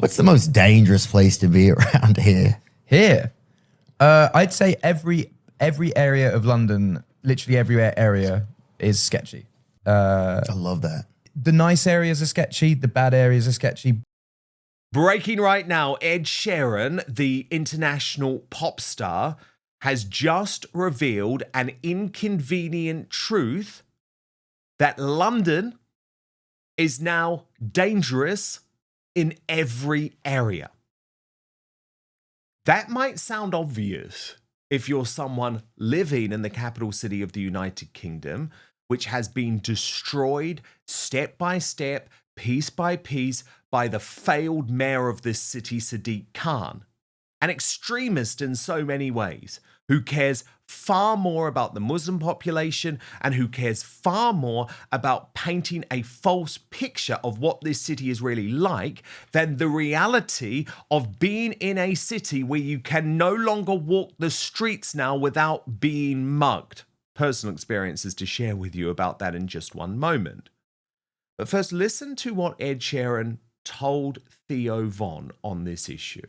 What's the most dangerous place to be around here? Here, I'd say every area of London, literally every area, is sketchy. I love that. The nice areas are sketchy. The bad areas are sketchy. Breaking right now, Ed Sheeran, the international pop star, has just revealed an inconvenient truth that London is now dangerous in every area. That might sound obvious if you're someone living in the capital city of the United Kingdom, which has been destroyed step by step, piece by piece, by the failed mayor of this city, Sadiq Khan, an extremist in so many ways, who cares far more about the Muslim population and who cares far more about painting a false picture of what this city is really like than the reality of being in a city where you can no longer walk the streets now without being mugged. Personal experiences to share with you about that in just one moment. But first, listen to what Ed Sheeran told Theo on this issue.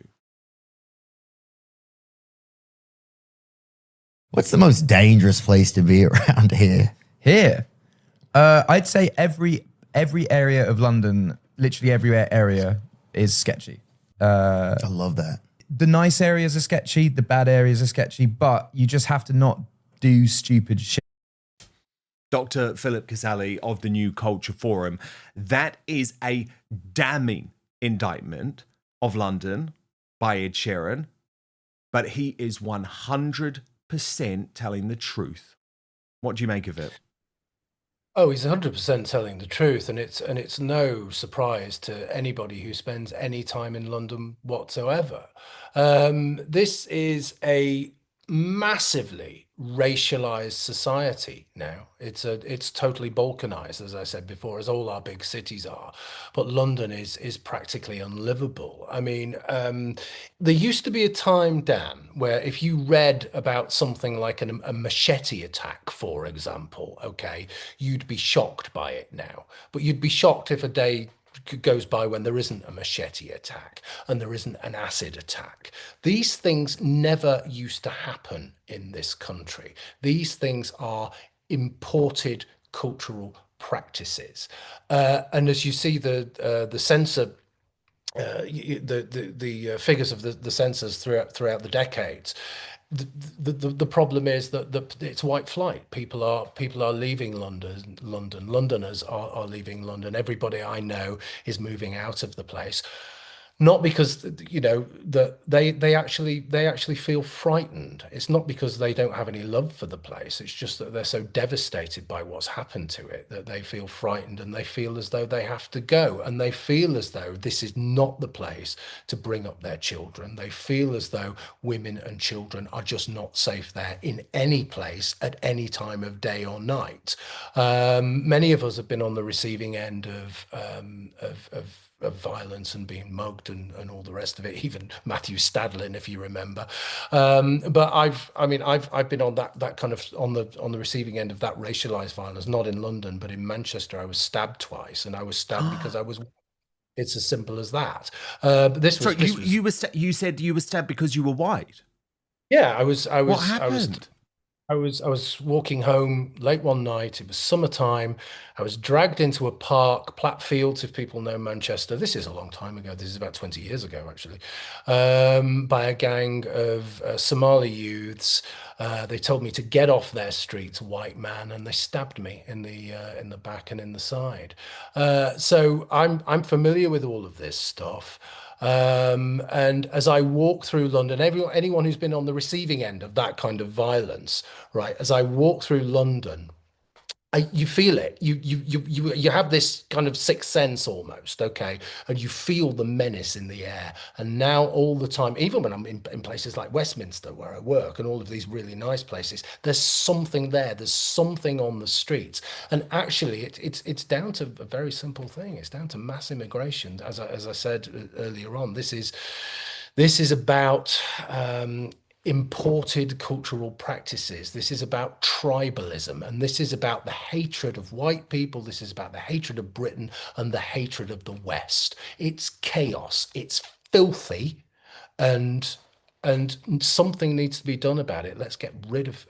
What's the most dangerous place to be around here? Here, I'd say every area of London, literally every area, is sketchy. I love that. The nice areas are sketchy. The bad areas are sketchy. But you just have to not do stupid shit. Dr. Philip Casale of the New Culture Forum. That is a damning indictment of London by Ed Sheeran, but he is 100% telling the truth. What do you make of it? Oh, he's 100% telling the truth, and it's no surprise to anybody who spends any time in London whatsoever. This is a massively racialized society now. It's totally balkanized, as I said before, as all our big cities are. But London is practically unlivable. I mean, there used to be a time, Dan, where if you read about something like a machete attack, for example, okay, you'd be shocked by it now. But you'd be shocked if a day goes by when there isn't a machete attack and there isn't an acid attack. These things never used to happen in this country. These things are imported cultural practices. And as you see the censor, the figures of the censors throughout the decades, the problem is that it's white flight. People are leaving London. Londoners are leaving London. Everybody I know is moving out of the place. Not because that they actually feel frightened. It's not because they don't have any love for the place. It's just that they're so devastated by what's happened to it that they feel frightened, and they feel as though they have to go, and they feel as though this is not the place to bring up their children. They feel as though women and children are just not safe there in any place at any time of day or night. Many of us have been on the receiving end of violence and being mugged and all the rest of it, even Matthew Stadlin, if you remember. But I've been on that kind of on the receiving end of that racialized violence, not in London, but in Manchester. I was stabbed twice, and I was stabbed because I was. It's as simple as that. But this was. Sorry, you said you were stabbed because you were white. Yeah, I was. What happened? I was walking home late one night. It was summertime. I was dragged into a park, Platt Fields, if people know Manchester. This is a long time ago. This is about 20 years ago, actually, by a gang of Somali youths. They told me to get off their streets, white man, and they stabbed me in the back and in the side. So I'm familiar with all of this stuff. And as I walk through London, anyone who's been on the receiving end of that kind of violence, right? As I walk through London, you feel it. You have this kind of sixth sense almost, okay? And you feel the menace in the air. And now all the time, even when I'm in places like Westminster where I work and all of these really nice places, there's something there. There's something on the streets. And actually, it's down to a very simple thing. It's down to mass immigration. As I said earlier on, this is about imported cultural practices. This is about tribalism, and this is about the hatred of white people. This is about the hatred of Britain and the hatred of the West. It's chaos. It's filthy, and something needs to be done about it. Let's get rid of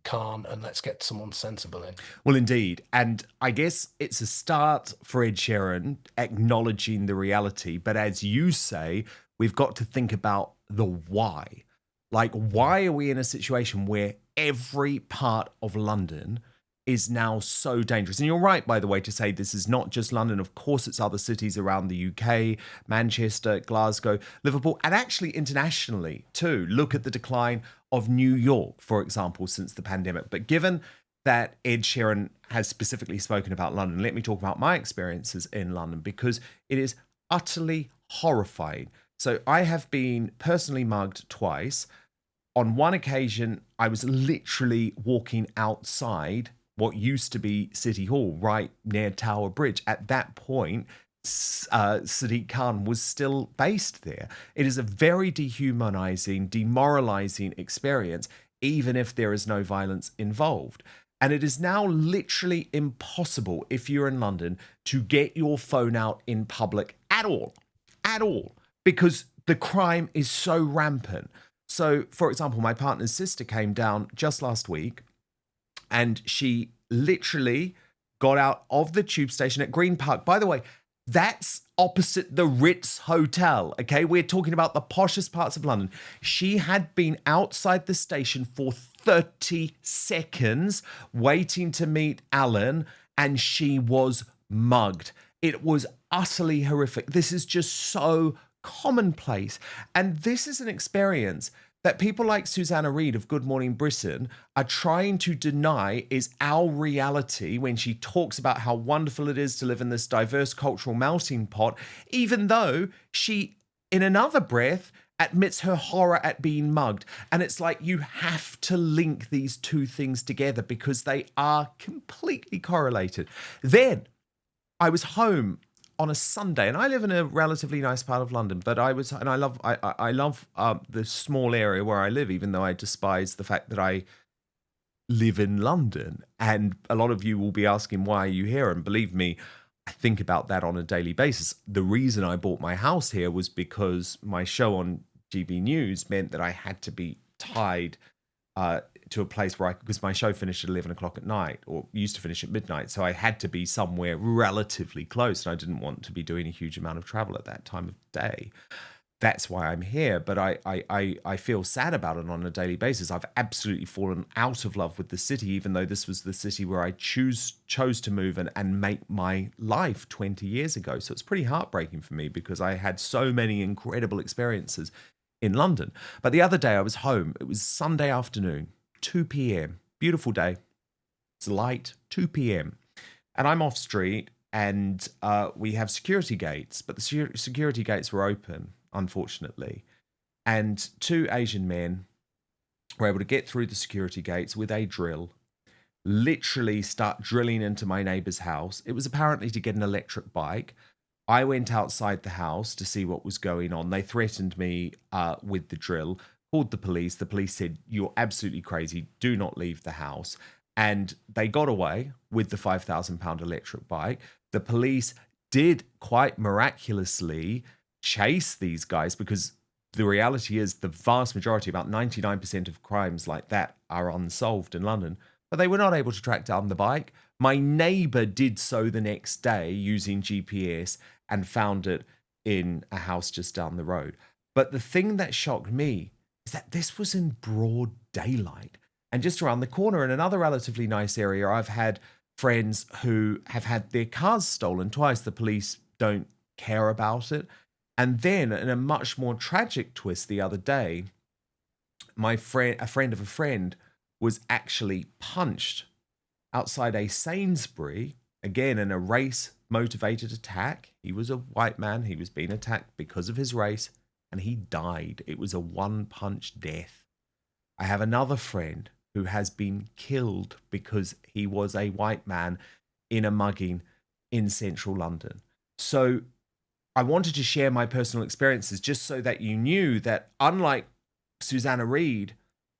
Khan, and let's get someone sensible in. Well, indeed. And I guess it's a start for Ed Sheeran acknowledging the reality. But as you say, we've got to think about the why. Like, why are we in a situation where every part of London is now so dangerous? And you're right, by the way, to say this is not just London. Of course, it's other cities around the UK, Manchester, Glasgow, Liverpool, and actually internationally too. Look at the decline of New York, for example, since the pandemic. But given that Ed Sheeran has specifically spoken about London, let me talk about my experiences in London, because it is utterly horrifying. So I have been personally mugged twice. On one occasion, I was literally walking outside what used to be City Hall, right near Tower Bridge. At that point, Sadiq Khan was still based there. It is a very dehumanizing, demoralizing experience, even if there is no violence involved. And it is now literally impossible, if you're in London, to get your phone out in public at all, because the crime is so rampant. So, for example, my partner's sister came down just last week, and she literally got out of the tube station at Green Park. By the way, that's opposite the Ritz Hotel, okay? We're talking about the poshest parts of London. She had been outside the station for 30 seconds waiting to meet Alan, and she was mugged. It was utterly horrific. This is just so commonplace. And this is an experience that people like Susanna Reid of Good Morning Britain are trying to deny is our reality when she talks about how wonderful it is to live in this diverse cultural melting pot, even though she, in another breath, admits her horror at being mugged. And it's like you have to link these two things together because they are completely correlated. Then I was home on a Sunday, and I live in a relatively nice part of London, but I love the small area where I live, even though I despise the fact that I live in London. And a lot of you will be asking, why are you here? And believe me, I think about that on a daily basis. The reason I bought my house here was because my show on GB News meant that I had to be tied to a place where because my show finished at 11 o'clock at night, or used to finish at midnight. So I had to be somewhere relatively close, and I didn't want to be doing a huge amount of travel at that time of day. That's why I'm here. But I feel sad about it on a daily basis. I've absolutely fallen out of love with the city, even though this was the city where I chose to move and make my life 20 years ago. So it's pretty heartbreaking for me because I had so many incredible experiences in London. But the other day I was home. It was Sunday afternoon, 2 p.m. Beautiful day. It's light, 2 p.m. And I'm off street, and we have security gates, but the security gates were open, unfortunately. And two Asian men were able to get through the security gates with a drill, literally start drilling into my neighbor's house. It was apparently to get an electric bike. I went outside the house to see what was going on. They threatened me with the drill, called the police. The police said, "You're absolutely crazy. Do not leave the house." And they got away with the £5,000 electric bike. The police did quite miraculously chase these guys, because the reality is the vast majority, about 99% of crimes like that, are unsolved in London. But they were not able to track down the bike. My neighbor did so the next day using GPS and found it in a house just down the road. But the thing that shocked me is that this was in broad daylight. And just around the corner in another relatively nice area, I've had friends who have had their cars stolen twice. The police don't care about it. And then in a much more tragic twist the other day, a friend of a friend was actually punched outside a Sainsbury, again in a race-motivated attack. He was a white man. He was being attacked because of his race, and he died. It was a one-punch death. I have another friend who has been killed because he was a white man in a mugging in central London. So I wanted to share my personal experiences just so that you knew that, unlike Susanna Reid,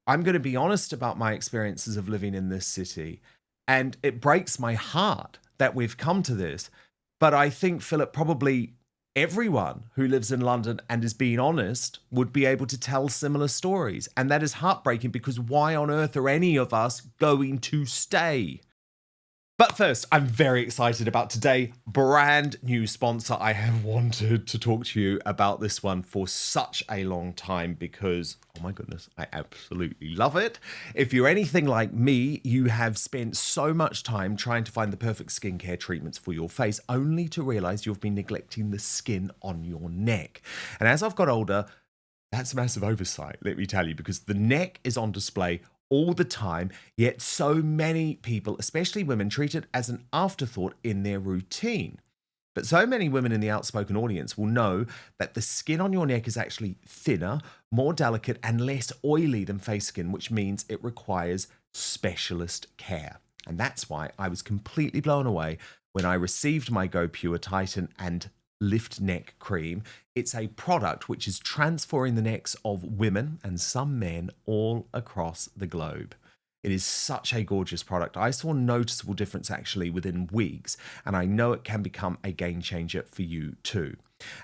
I'm going to be honest about my experiences of living in this city. And it breaks my heart that we've come to this. But I think, Philip, probably everyone who lives in London and is being honest would be able to tell similar stories. And that is heartbreaking, because why on earth are any of us going to stay? But first, I'm very excited about today. Brand new sponsor. I have wanted to talk to you about this one for such a long time because, oh my goodness, I absolutely love it. If you're anything like me, you have spent so much time trying to find the perfect skincare treatments for your face, only to realize you've been neglecting the skin on your neck. And as I've got older, that's a massive oversight, let me tell you, because the neck is on display all the time, yet so many people, especially women, treat it as an afterthought in their routine. But so many women in the Outspoken audience will know that the skin on your neck is actually thinner, more delicate, and less oily than face skin, which means it requires specialist care. And that's why I was completely blown away when I received my Go Pure Titan and Lift Neck Cream. It's a product which is transforming the necks of women and some men all across the globe. It is such a gorgeous product. I saw a noticeable difference actually within weeks, and I know it can become a game changer for you too.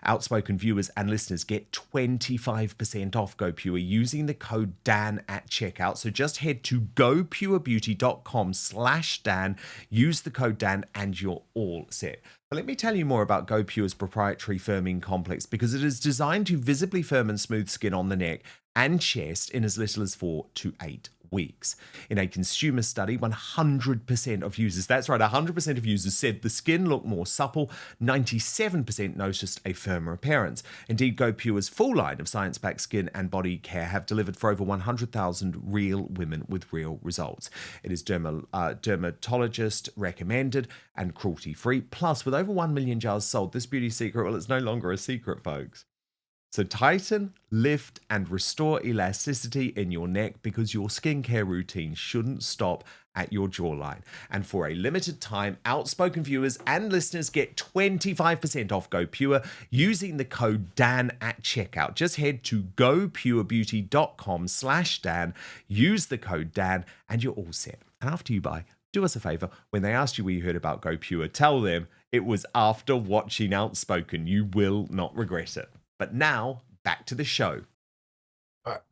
Outspoken viewers and listeners get 25% off GoPure using the code Dan at checkout. So just head to gopurebeauty.com/Dan, use the code Dan, and you're all set. But let me tell you more about GoPure's proprietary firming complex, because it is designed to visibly firm and smooth skin on the neck and chest in as little as 4 to 8 weeks. In a consumer study, 100% of users, that's right, 100% of users said the skin looked more supple, 97% noticed a firmer appearance. Indeed, GoPure's full line of science-backed skin and body care have delivered for over 100,000 real women with real results. It is dermatologist recommended and cruelty-free. Plus, with over 1 million jars sold, this beauty secret, well, it's no longer a secret, folks. So tighten, lift, and restore elasticity in your neck, because your skincare routine shouldn't stop at your jawline. And for a limited time, Outspoken viewers and listeners get 25% off GoPure using the code Dan at checkout. Just head to gopurebeauty.com/Dan, use the code Dan, and you're all set. And after you buy, do us a favor. When they ask you where you heard about GoPure, tell them it was after watching Outspoken. You will not regret it. But now, back to the show.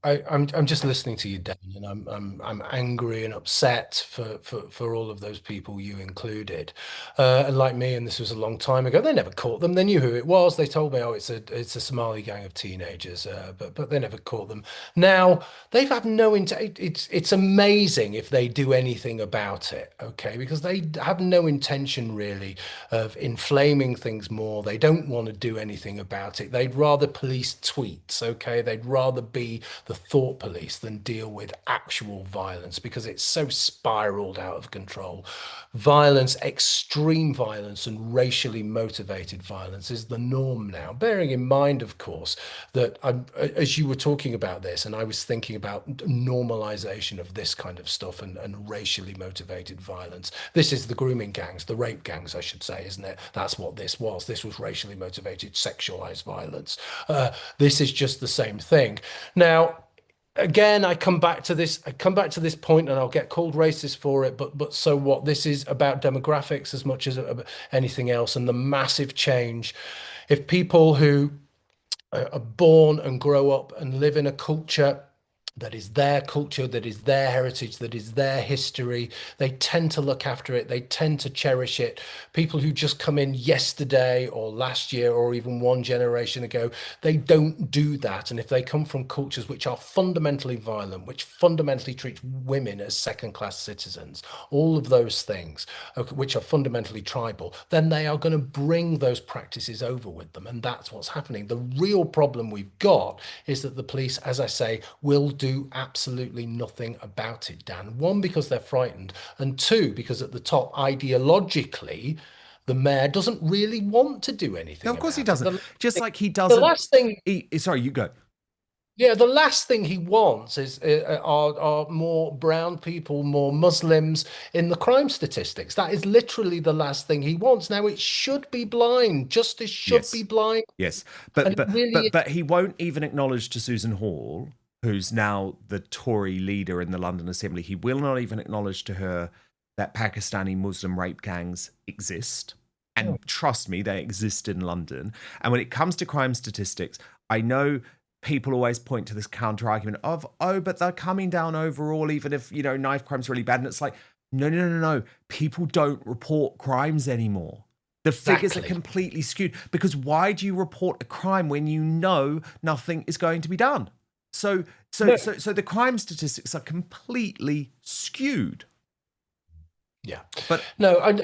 I'm just listening to you, Dan, and I'm angry and upset for all of those people you included. And like me, and this was a long time ago, they never caught them. They knew who it was. They told me, oh, it's a Somali gang of teenagers, but they never caught them. Now they've had no it's amazing if they do anything about it, okay? Because they have no intention really of inflaming things more. They don't want to do anything about it. They'd rather police tweets, okay? They'd rather be the thought police than deal with actual violence, because it's so spiraled out of control. Violence, extreme violence, and racially motivated violence is the norm now. Bearing in mind, of course, that as you were talking about this, and I was thinking about normalization of this kind of stuff and racially motivated violence. This is the grooming gangs, the rape gangs, I should say, isn't it? That's what this was. This was racially motivated, sexualized violence. This is just the same thing. Now, again, I come back to this point, and I'll get called racist for it, but so what? This is about demographics as much as anything else, and the massive change. If people who are born and grow up and live in a culture that is their culture, that is their heritage, that is their history, they tend to look after it, they tend to cherish it. People who just come in yesterday or last year or even one generation ago, they don't do that. And if they come from cultures which are fundamentally violent, which fundamentally treat women as second-class citizens, all of those things, which are fundamentally tribal, then they are going to bring those practices over with them. And that's what's happening. The real problem we've got is that the police, as I say, will do absolutely nothing about it, Dan. One, because they're frightened, and two, because at the top, ideologically, the mayor doesn't really want to do anything. No, of course he doesn't. Just like he The doesn't. last thing, Sorry, you go. yeah, the last thing he wants is are more brown people, more Muslims in the crime statistics. That is literally the last thing he wants. Now, it should be blind. Justice should be blind. Yes, And but it really but he won't even acknowledge to Susan Hall who's now the Tory leader in the London Assembly, he will not even acknowledge to her that Pakistani Muslim rape gangs exist. And trust me, they exist in London. And when it comes to crime statistics, I know people always point to this counter argument of, oh, but they're coming down overall, even if, knife crime's really bad. And it's like, no. People don't report crimes anymore. The figures are completely skewed, because why do you report a crime when you know nothing is going to be done? So the crime statistics are completely skewed. Yeah. But no,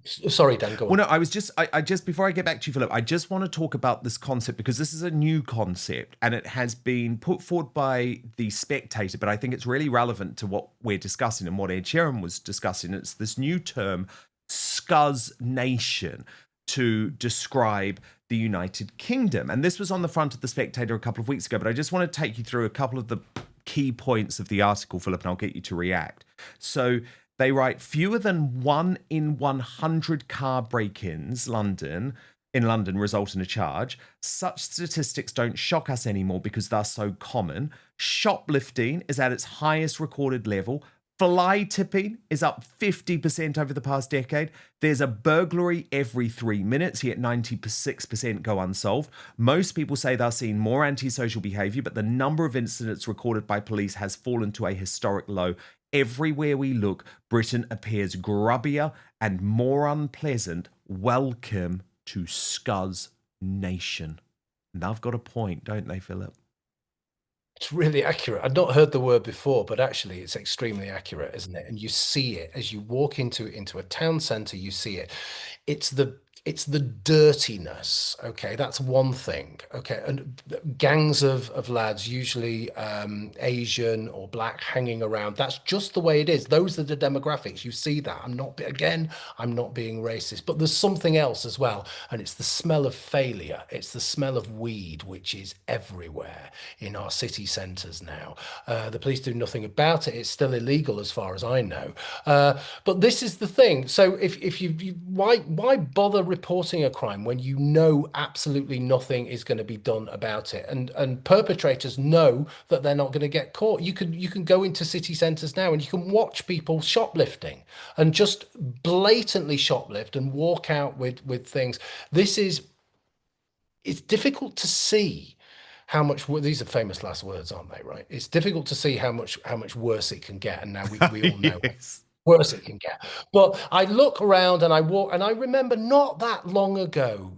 sorry, Dan, go on. Well, no, I just before I get back to you, Philip, I just want to talk about this concept, because this is a new concept and it has been put forward by The Spectator, but I think it's really relevant to what we're discussing and what Ed Sheeran was discussing. It's this new term, Scuzz Nation, to describe the United Kingdom. And this was on the front of The Spectator a couple of weeks ago, but I just want to take you through a couple of the key points of the article, Philip, and I'll get you to react. So they write, fewer than 1 in 100 car break-ins in London result in a charge. Such statistics don't shock us anymore because they're so common. Shoplifting is at its highest recorded level. Fly tipping is up 50% over the past decade. There's a burglary every 3 minutes, yet 96% go unsolved. Most people say they're seeing more antisocial behaviour, but the number of incidents recorded by police has fallen to a historic low. Everywhere we look, Britain appears grubbier and more unpleasant. Welcome to Scuzz Nation. And they've got a point, don't they, Philip? It's really accurate. I'd not heard the word before, but actually it's extremely accurate, isn't it? And you see it as you walk into a town centre, you see it. It's the dirtiness, okay? That's one thing, okay? And gangs of lads, usually Asian or black, hanging around. That's just the way it is. Those are the demographics. You see that. I'm not being racist, but there's something else as well, and it's the smell of failure. It's the smell of weed, which is everywhere in our city centres now. The police do nothing about it. It's still illegal as far as I know. But this is the thing. So if why bother reporting a crime when you know absolutely nothing is going to be done about it, and perpetrators know that they're not going to get caught? You can go into city centres now and you can watch people shoplifting and just blatantly shoplift and walk out with things. It's difficult to see how much, these are famous last words, aren't they? Right? It's difficult to see how much worse it can get, and now we all know. Yes. Worse it can get. But I look around and I walk, and I remember not that long ago,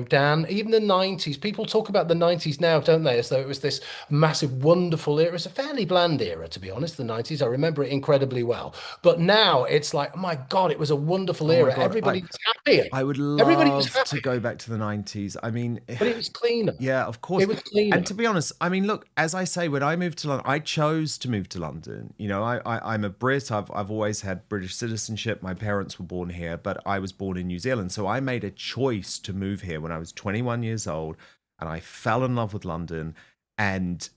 Dan, even the 90s, people talk about the 90s now, don't they, as though it was this massive, wonderful era. It's a fairly bland era, to be honest, the 90s. I remember it incredibly well. But now it's like, oh my God, it was a wonderful era. Everybody was happy. I would love to go back to the 90s. I mean, but it was cleaner. Yeah, of course. It was cleaner. And to be honest, I mean, look, as I say, when I moved to London, I chose to move to London. I'm a Brit. I've always had British citizenship. My parents were born here, but I was born in New Zealand. So I made a choice to move here when I was 21 years old, and I fell in love with London. And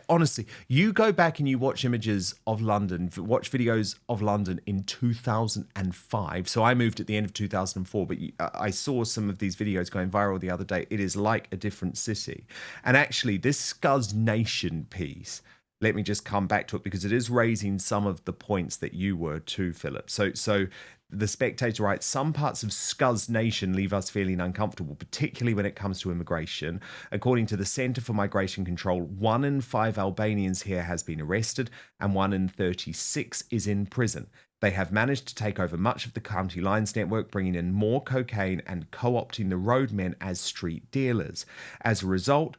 honestly, you go back and you watch images of London, watch videos of London in 2005. So I moved at the end of 2004, but I saw some of these videos going viral the other day. It is like a different city. And actually, this Scuzz Nation piece, let me just come back to it because it is raising some of the points that you were too, Philip. So The Spectator writes, some parts of Scuzz Nation leave us feeling uncomfortable, particularly when it comes to immigration. According to the Centre for Migration Control, 1 in 5 Albanians here has been arrested and 1 in 36 is in prison. They have managed to take over much of the County Lines network, bringing in more cocaine and co-opting the roadmen as street dealers. As a result,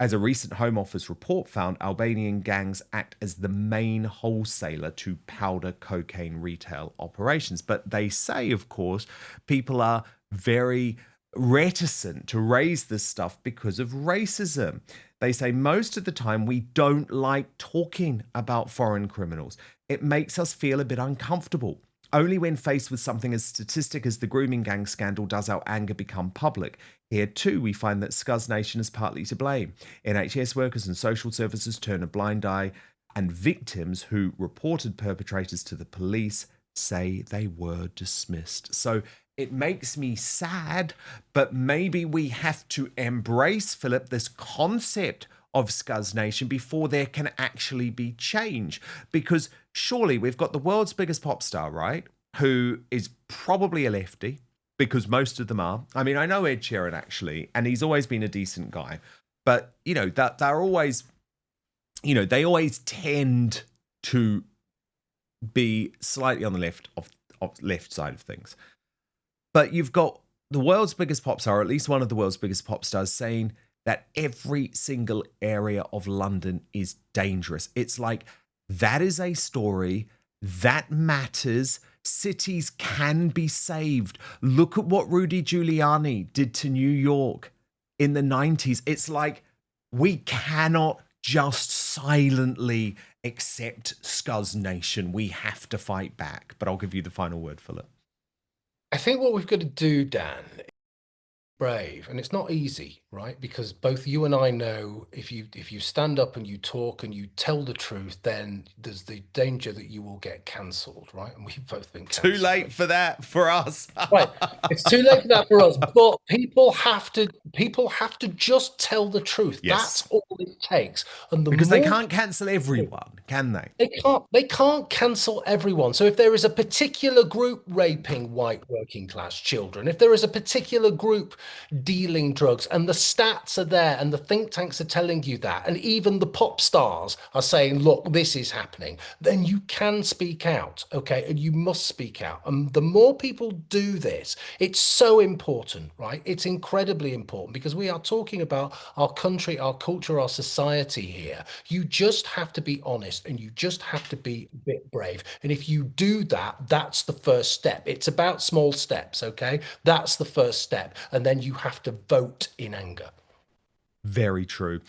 as a recent Home Office report found, Albanian gangs act as the main wholesaler to powder cocaine retail operations. But they say, of course, people are very reticent to raise this stuff because of racism. They say most of the time we don't like talking about foreign criminals. It makes us feel a bit uncomfortable. Only when faced with something as statistic as the grooming gang scandal does our anger become public. Here too, we find that Scuzz Nation is partly to blame. NHS workers and social services turn a blind eye, and victims who reported perpetrators to the police say they were dismissed. So it makes me sad, but maybe we have to embrace, Philip, this concept of Scuzz Nation before there can actually be change. Because surely we've got the world's biggest pop star, right? Who is probably a lefty, because most of them are. I mean, I know Ed Sheeran actually, and he's always been a decent guy. But, you know, that they're always, you know, they always tend to be slightly on the left side of things. But you've got the world's biggest pop star, or at least one of the world's biggest pop stars, saying that every single area of London is dangerous. It's like, that is a story that matters. Cities can be saved. Look at what Rudy Giuliani did to New York in the 90s. It's like, we cannot just silently accept Scuzz Nation. We have to fight back. But I'll give you the final word, Philip. I think what we've got to do, Dan, is brave, and it's not easy, right? Because both you and I know if you stand up and you talk and you tell the truth, then there's the danger that you will get cancelled, right? And we've both been cancelled. Too late for that for us. Right, it's too late for that for us. But people have to just tell the truth. Yes. That's all it takes. And Because they can't cancel everyone, can they? They can't cancel everyone. So if there is a particular group raping white working class children, if there is a particular group dealing drugs, and the stats are there and the think tanks are telling you that, and even the pop stars are saying, look, this is happening, then you can speak out, okay? And you must speak out. And the more people do this, it's so important, right? It's incredibly important, because we are talking about our country, our culture, our society here. You just have to be honest, and you just have to be a bit brave. And if you do that, that's the first step. It's about small steps, okay? That's the first step. And then you have to vote in anger. Very true.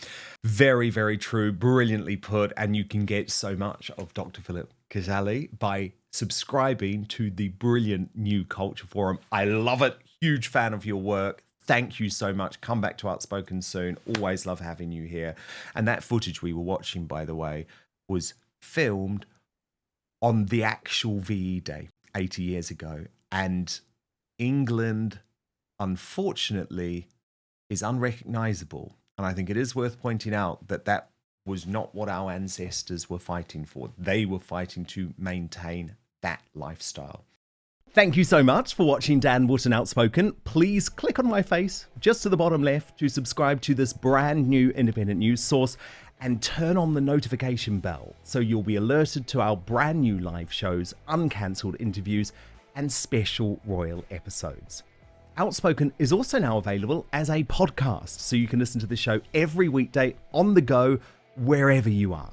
Very, very true. Brilliantly put. And you can get so much of Dr. Philip Khazali by subscribing to the brilliant New Culture Forum. I love it. Huge fan of your work. Thank you so much. Come back to Outspoken soon. Always love having you here. And that footage we were watching, by the way, was filmed on the actual VE Day 80 years ago. And England, unfortunately, is unrecognizable. And I think it is worth pointing out that that was not what our ancestors were fighting for. They were fighting to maintain that lifestyle. Thank you so much for watching Dan Wootton Outspoken. Please click on my face just to the bottom left to subscribe to this brand new independent news source, and turn on the notification bell so you'll be alerted to our brand new live shows, uncancelled interviews, and special royal episodes. Outspoken is also now available as a podcast, so you can listen to the show every weekday on the go, wherever you are.